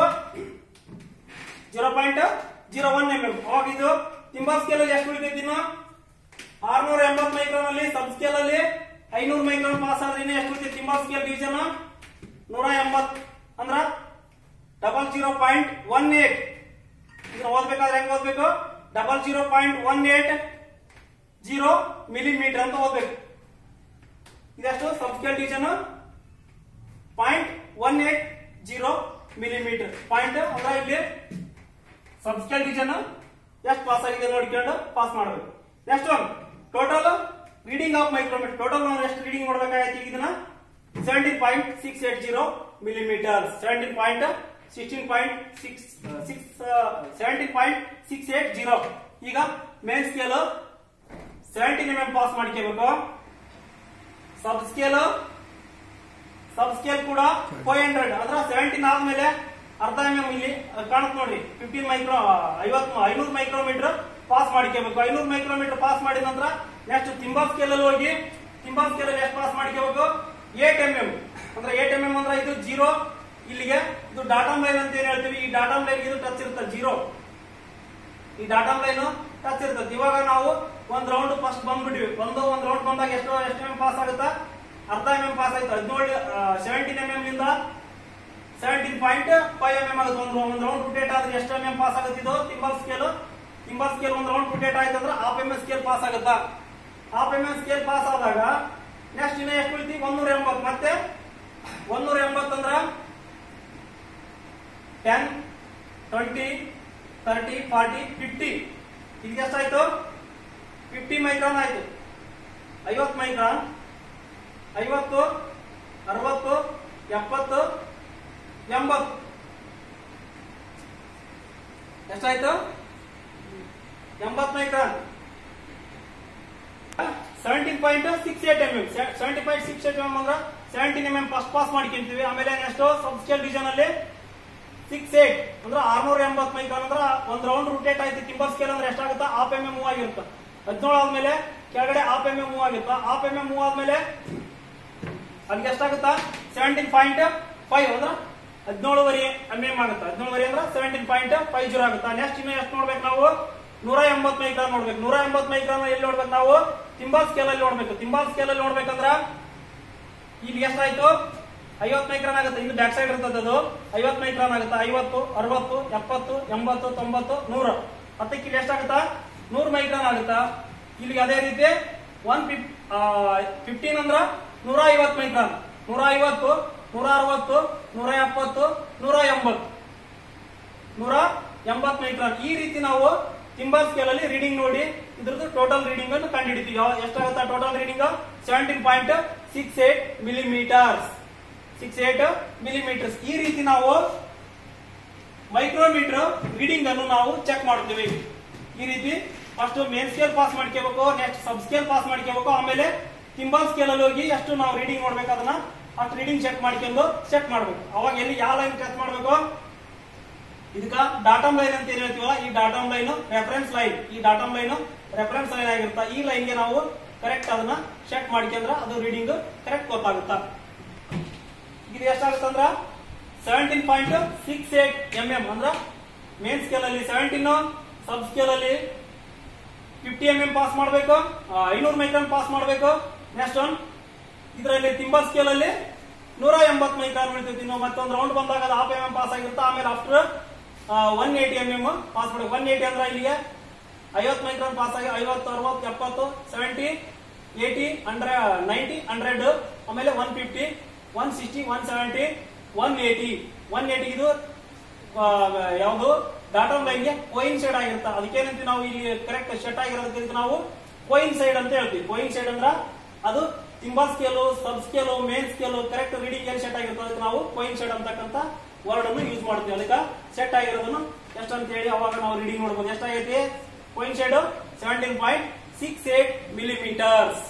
0.01 mm. ಅವಾಗ ಇದು ಥಿಂಬಲ್ ಸ್ಕೇಲ್ ಅಲ್ಲಿ ಎಷ್ಟು ಉಳಿತೈತಿ ಇನ್ನು 680 ಮೈಕ್ರಾನ್ ಅಲ್ಲಿ, ಸಬ್ ಸ್ಕೇಲ್ ಅಲ್ಲಿ 500 ಮೈಕ್ರಾನ್ ಪಾಸ್ ಆದ್ರೆ ಇನ್ನು ಎಷ್ಟು ಉಳಿತೈತಿ ಥಿಂಬಲ್ ಸ್ಕೇಲ್ ಡಿವಿಷನ್ 180 ಅಂದ್ರ 00.18. ಇದನ್ನ ಓದ್ಬೇಕಾದ್ರೆ ಹೆಂಗ್ ಓದ್ಬೇಕು 00.180 ಮಿಲಿಮೀಟರ್ ಅಂತ ಓದ್ಬೇಕು. ಇದೆಷ್ಟು ಸಬ್ ಸ್ಕೇಲ್ ಡಿವಿಷನ್ 0.180 ಮಿಲಿಮೀಟರ್. ಪಾಯಿಂಟ್ ಅಂದ್ರೆ ಇಲ್ಲಿ ಸಬ್ ಸ್ಕೇಲ್ ಡಿವಿಷನ್ ಎಷ್ಟು ಪಾಸ್ ಆಗಿದೆ ನೋಡ್ಕೊಂಡು ಪಾಸ್ ಮಾಡಬೇಕು. Next one total reading of micrometre. Total ನಾವು ಎಷ್ಟು ರೀಡಿಂಗ್ ನೋಡ್ಬೇಕಾಗೈತಿ ಇದನ್ನ 17.680 ಮಿಲಿಮೀಟರ್, 17.680. ಈಗ ಮೇನ್ ಸ್ಕೇಲ್ 17 mm ಪಾಸ್ ಮಾಡ್ಕೋಬೇಕು. ಸಬ್ ಸ್ಕೇಲ್ ಕೂಡ 500 ಅಂದ್ರೆ 17 ಆದ್ಮೇಲೆ ಅರ್ಧ mm ಇಲ್ಲಿ ಕಾಣುತ್ತೆ ನೋಡ್ರಿ 15 500 ಮೈಕ್ರೋಮೀಟರ್ ಪಾಸ್ ಮಾಡ್ಕೋಬೇಕು. 500 ಮೈಕ್ರೋಮೀಟರ್ ಪಾಸ್ ಮಾಡಿದ ನಂತರ ನೆಕ್ಸ್ಟ್ ಥಿಂಬಲ್ ಸ್ಕೇಲ್ ಅಲ್ಲಿ ಹೋಗಿ ಥಿಂಬಲ್ ಸ್ಕೇಲ್ ಅಲ್ಲಿ ಎಷ್ಟು ಪಾಸ್ ಮಾಡ್ಕೋಬೇಕು 8 mm ಅಂದ್ರೆ 8 mm ಅಂದ್ರೆ ಇದು 0 ಇಲ್ಲಿಗೆ ಇದು ಡಾಟಮ್ ಲೈನ್ ಅಂತ ಏನ್ ಹೇಳ್ತೀವಿ. ಈ ಡಾಟಮ್ ಲೈನ್ ಇದು ಟಚ್ ಇರ್ತದೆ 0, ಈ ಡಾಟಮ್ ಲೈನ್ ಟಚ್ ಇರ್ತದೆ. ಇವಾಗ ನಾವು ಒಂದ್ ರೌಂಡ್ ಫಸ್ಟ್ ಬಂದ್ಬಿಟ್ವಿ, ಒಂದ್ ರೌಂಡ್ ಬಂದಾಗ ಎಷ್ಟು mm ಪಾಸ್ ಆಗುತ್ತಾ ಅರ್ಧ mm ಪಾಸ್ ಆಯ್ತು. 17 mm ಇಂದ 17.5 mm ಆಗುತ್ತೆ. ಒಂದ್ ರೌಂಡ್ ರೋಟೇಟ್ ಆದ್ರೆ ಎಷ್ಟು mm ಪಾಸ್ ಆಗುತ್ತೆ ಇದು ಥಿಂಬಲ್ ಸ್ಕೇಲ್ ಒಂದ್ ರೌಂಡ್ ರೋಟೇಟ್ ಆಯ್ತು ಅಂದ್ರೆ ಹಾಫ್ mm ಸ್ಕೇಲ್ ಪಾಸ್ ಆಗುತ್ತಾ. ಹಾಫ್ mm ಸ್ಕೇಲ್ ಪಾಸ್ ಆದಾಗ ನೆಕ್ಸ್ಟ್ ಇನ್ನ ಎಷ್ಟು ಉಳಿತಿ 180. ಮತ್ತೆ 180 ಅಂದ್ರ 10 20 30 40 50 ಇದಕ್ಕೆ ಎಷ್ಟಾಯ್ತು 50 ಮೈಕ್ರಾನ್ ಆಯ್ತು. 50 ಮೈಕ್ರಾನ್ 50 60 70 80 ಎಷ್ಟಾಯ್ತು 80 ಮೈಕ್ರಾನ್. 17.68 mm 17.68 mm ಅಂದ್ರೆ 17 mm ಫಸ್ಟ್ ಪಾಸ್ ಮಾಡ್ಕೊಂತೀವಿ. ಆಮೇಲೆ ನೆಕ್ಸ್ಟ್ ಸಬ್ ಸ್ಕೇಲ್ ಡಿವಿಷನ್ ಅಲ್ಲಿ 68 ಅಂದ್ರೆ 680 ಮೈಕ್ರಾನ್ ಅಂದ್ರೆ ಒಂದ್ ರೌಂಡ್ ರೋಟೇಟ್ ಆಯ್ತು. ಥಿಂಬಲ್ ಸ್ಕೇಲ್ ಅಂದ್ರೆ ಎಷ್ಟಾಗುತ್ತಾ ಹಾಫ್ mm ಮೂವ್ ಆಗಿರುತ್ತೆ. 17 ಆದ್ಮೇಲೆ ಕೆಳಗಡೆ ಹಾಫ್ mm ಮೂವ್ ಆಗಿರುತ್ತೆ. ಹಾಫ್ mm ಮೂವ್ ಆದ್ಮೇಲೆ ಅಲ್ಲಿಗೆ ಎಷ್ಟಾಗುತ್ತಾ 17.5 ಅಂದ್ರೆ 17.5 mm ಆಗುತ್ತಾ. 17.5 ಅಂದ್ರೆ 17.50 ಆಗುತ್ತಾ. ನೆಕ್ಸ್ಟ್ ಇನ್ನು ಎಷ್ಟು ನೋಡ್ಬೇಕು ನಾವು 180 ಮೈಕ್ರಾನ್ ನೋಡ್ಬೇಕು. 180 ಮೈಕ್ರಾನ್ ಎಲ್ಲಿ ನೋಡ್ಬೇಕು ನಾವು ತಿಂಬಾಲ್ ಸ್ಕೇಲ್ ಅಲ್ಲಿ ನೋಡ್ಬೇಕು. ತಿಂಬಾಲ್ ಸ್ಕೇಲ್ ಅಲ್ಲಿ ನೋಡ್ಬೇಕಂದ್ರ ಇಲ್ಲಿ ಎಷ್ಟಾಯ್ತು 50 ಮೈಕ್ರಾನ್ ಆಗುತ್ತೆ. ಇನ್ನು ಬ್ಯಾಕ್ ಸೈಡ್ ಇರ್ತದೆ ಅದು 50 ಮೈಕ್ರಾನ್ ಆಗುತ್ತಾ. 50 60 70 80 90 100 ಅದಕ್ಕೆ ಇಲ್ಲಿ ಎಷ್ಟಾಗುತ್ತಾ 100 ಮೈಕ್ರಾನ್ ಆಗುತ್ತಾ. ಇಲ್ಲಿಗೆ ಅದೇ ರೀತಿ 115 ಅಂದ್ರ 150 ಮೈಕ್ರಾನ್ 150 160 170 180 ಮೈಕ್ರಾನ್. ಈ ರೀತಿ ನಾವು ತಿಂಬಾಲ್ ಸ್ಕೇಲ್ ಅಲ್ಲಿ ರೀಡಿಂಗ್ ನೋಡಿ ಇದ್ರದ್ದು ಟೋಟಲ್ ರೀಡಿಂಗ್ ಅನ್ನು ಕಂಡುಹಿಡಿತೀವಿ. ಎಷ್ಟಾಗುತ್ತಾ ಟೋಟಲ್ ರೀಡಿಂಗ್ 17.68 ಮಿಲಿಮೀಟರ್ಸ್ 68 ಮಿಲಿಮೀಟರ್ಸ್. ಈ ರೀತಿ ನಾವು ಮೈಕ್ರೋಮೀಟರ್ ರೀಡಿಂಗ್ ಅನ್ನು ನಾವು ಚೆಕ್ ಮಾಡ್ತೀವಿ. ಈ ರೀತಿ ಫಸ್ಟ್ ಮೇನ್ ಸ್ಕೇಲ್ ಪಾಸ್ ಮಾಡ್ಕೋಬೇಕು, ನೆಕ್ಸ್ಟ್ ಸಬ್ ಸ್ಕೇಲ್ ಪಾಸ್ ಮಾಡ್ಕೋಬೇಕು, ಆಮೇಲೆ ತಿಂಬಾಲ್ ಸ್ಕೇಲ್ ಅಲ್ಲಿ ಹೋಗಿ ಎಷ್ಟು ನಾವು ರೀಡಿಂಗ್ ನೋಡ್ಬೇಕು ಅದನ್ನ ಅಷ್ಟು ರೀಡಿಂಗ್ ಚೆಕ್ ಮಾಡ್ಕೊಂಡು ಚೆಕ್ ಮಾಡ್ಬೇಕು. ಅವಾಗ ಎಲ್ಲಿ ಯಾವ ಲೈನ್ ಟೆಸ್ಟ್ ಮಾಡ್ಬೇಕು ಇದಕ್ಕ ಡಾಟಮ್ ಲೈನ್ ಅಂತ ಏನ್ ಹೇಳ್ತೀವಲ್ಲ ಈ ಡಾಟಮ್ ಲೈನ್ ರೆಫರೆನ್ಸ್ ಲೈನ್. ಈ ಡಾಟಮ್ ಲೈನ್ ರೆಫರೆನ್ಸ್ ಲೈನ್ ಆಗಿರುತ್ತಾ. ಈ ಲೈನ್ ಗೆ ನಾವು ಕರೆಕ್ಟ್ ಅದನ್ನ ಚೆಕ್ ಮಾಡ್ಕೊಂಡ್ರ ಅದು ರೀಡಿಂಗ್ ಕರೆಕ್ಟ್ ಗೊತ್ತಾಗುತ್ತಾ. ಇದು ಎಷ್ಟಾಗುತ್ತಂದ್ರ 17.68 mm ಅಂದ್ರ ಮೇನ್ ಸ್ಕೇಲ್ ಅಲ್ಲಿ 17, ಸಬ್ ಸ್ಕೇಲ್ ಅಲ್ಲಿ 50 mm ಪಾಸ್ ಮಾಡಬೇಕು, 500 ಮೈಕ್ರಾನ್ ಪಾಸ್ ಮಾಡಬೇಕು. ನೆಕ್ಸ್ಟ್ ಒನ್ ಇದರಲ್ಲಿ ತಿಂಬಾಲ್ ಸ್ಕೇಲ್ ಅಲ್ಲಿ 180 ಮೈಕ್ರಾನ್ ಬೀಳ್ತೈತಿ. ನಾವು ಮತ್ತೊಂದು ರೌಂಡ್ ಬಂದಾಗ ಅದು ಹಾಫ್ mm ಪಾಸ್ ಆಗಿರುತ್ತೆ. ಆಮೇಲೆ ಆಫ್ಟರ್ 180 mm ಪಾಸ್ ಮಾಡಬೇಕು. 180 ಅಂದ್ರೆ ಇಲ್ಲಿಗೆ 50 ಮೈಕ್ರಾನ್ ಪಾಸ್ ಆಗಿ 50 60 70 70 80 90 100 ಆಮೇಲೆ 150 160 170 180 ಇದು ಯಾವುದು ಡಾಟಮ್ ಲೈನ್ ಗೆ ಕೋಯಿನ್ಸೈಡ್ ಆಗಿರುತ್ತೆ. ಅದಕ್ಕೇನಂತೀವಿ ನಾವು ಇಲ್ಲಿ ಕರೆಕ್ಟ್ ಸೆಟ್ ಆಗಿರೋದಕ್ಕೆ ನಾವು ಕೋಯಿನ್ಸೈಡ್ ಅಂತ ಹೇಳ್ತೀವಿ. ಕೋಯಿನ್ಸೈಡ್ ಅಂದ್ರ ಅದು thimble scale sub scale main scale correct reading ಏನ್ ಸೆಟ್ ಆಗಿರುತ್ತೆ ಅದಕ್ಕೆ ನಾವು ಕೋಯಿನ್ಸೈಡ್ ಅಂತಕ್ಕಂಥ ವರ್ಡ್ ಅನ್ನು ಯೂಸ್ ಮಾಡ್ತೀವಿ. ಅದಕ್ಕೆ ಸೆಟ್ ಆಗಿರೋದನ್ನು ಎಷ್ಟು ಅಂತ ಹೇಳಿ ಅವಾಗ ನಾವು ರೀಡಿಂಗ್ ನೋಡಬಹುದು. ಎಷ್ಟಾಗೈತಿ ಕೋಯಿನ್ಸೈಡ್ 17.68 ಮಿಲಿಮೀಟರ್ಸ್.